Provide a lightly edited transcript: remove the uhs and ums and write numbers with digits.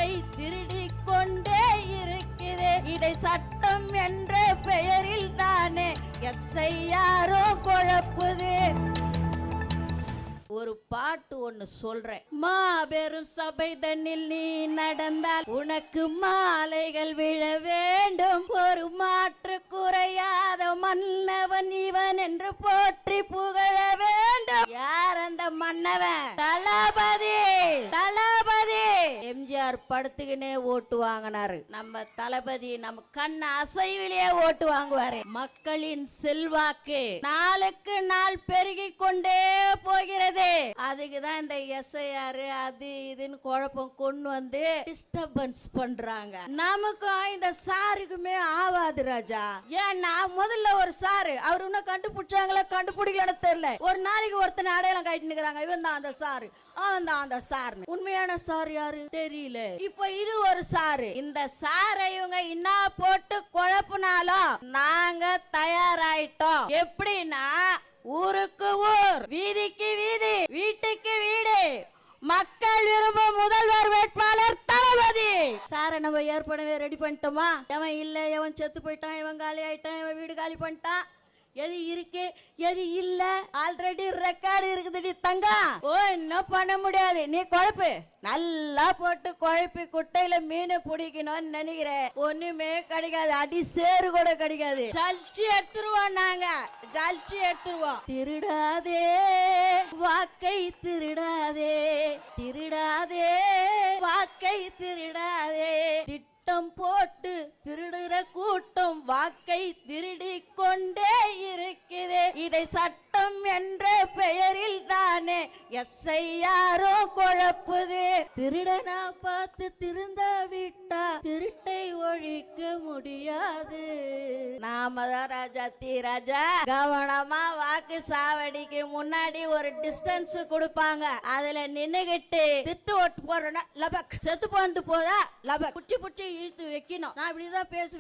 வாக்கை திருடிக் கொண்டே இருக்குது. இதை சட்டம் என்ற பெயரில் தானே எஸ்ஐஆரோ குழப்புது. ஒரு பாட்டு ஒண்ணு சொல்றேன். மாபெரும் சபை தன்னில் நீ நடந்தால் உனக்கு மாலைகள் விழ வேண்டும். ஒரு மாற்று குறையாத மன்னவன் இவன் என்று போற்றி புகழ வேண்டும். யார் அந்த மன்னவன்? தளபதி. தளபதி எம்ஜிஆர் படுத்துக்கினே ஓட்டு வாங்கினாரு. நம்ம தளபதி நம்ம கண் அசைவிலேயே ஓட்டு வாங்குவாரு. மக்களின் செல்வாக்கு நாளுக்கு நாள் பெருகிக் கொண்டே போகிறது. அதுக்குதான் இந்த எஸ்ஐஆர் அது இதுன்னு குழப்பம் கொண்டு வந்து டிஸ்டர்பன்ஸ் பண்றாங்க. நமக்கும் இந்த சாருக்குமே ஆவாது ராஜா. ஏன்னா முதல்ல ஒரு சாரு அவர் இன்னும் கண்டுபிடிச்சாங்களா கண்டுபிடிக்கலன்னு தெரியல. ஒரு நாளைக்கு ஒருத்தனை அடையாளம் காட்டிட்டு இருக்கிறாங்க. இவன் தான் அந்த சாரு, அவன் தான் அந்த சார். உண்மையான சார் யாரு தெரியல. இப்ப இது ஒரு சாரு. இந்த சாரை இவங்க என்ன போட்டு குழப்பினாலும் நாங்க தயாராயிட்டோம். எப்படின்னா ஊருக்கு ஊர், வீதிக்கு வீதி, வீட்டுக்கு வீடு, மக்கள் விரும்பும் முதல்வர் வேட்பாளர் தளபதி. சாரை நம்ம ஏற்கனவே ரெடி பண்ணிட்டோமா? எவன் இல்ல, எவன் செத்து போயிட்டான், எவன் காலி ஆயிட்டான், எவன் வீடு காலி பண்ணிட்டான், எது இருக்கு எது இல்ல ஆல்ரெடி ரெக்கார்டு இருக்குது தங்கா. ஓ என்ன பண்ண முடியாது. நீ குழப்பு நல்லா போட்டு குழப்பி குட்டையில மீன் பிடிக்கணும்னு நினைக்கிற. ஒண்ணுமே கிடைக்காது. அடி சேரு கூட கிடைக்காது. ஜல்ச்சி எடுத்துருவோம். நாங்க ஜல்ச்சி எடுத்துருவோம். திருடாதே வாக்கை திருடாதே, திருடாதே வாக்கை திருடாதே. திட்டம் போட்டு திருடுற கூட்டம் வாக்கை திருடி கொண்டே இருக்குது. இதை சட்டம் என்ற பெயரில் தானே எஸ்ஐஆரோ குழப்புது. திருடனா பார்த்து திருந்த விட்டா திருட்டை ஒழிக்க முடியாது. நாம தான் ராஜா தீ ராஜா. கவனமா வாக்கு சாவடிக்கு முன்னாடி ஒரு டிஸ்டன்ஸ் கொடுப்பாங்க. அதுல நின்னுகிட்டு திட்டு ஓட்டு போடுறேன்னா லபக், செத்து போட்டு போதா லபக், புச்சி புச்சி இழுத்து வைக்கணும். நான் இப்படிதான் பேசுவேன்.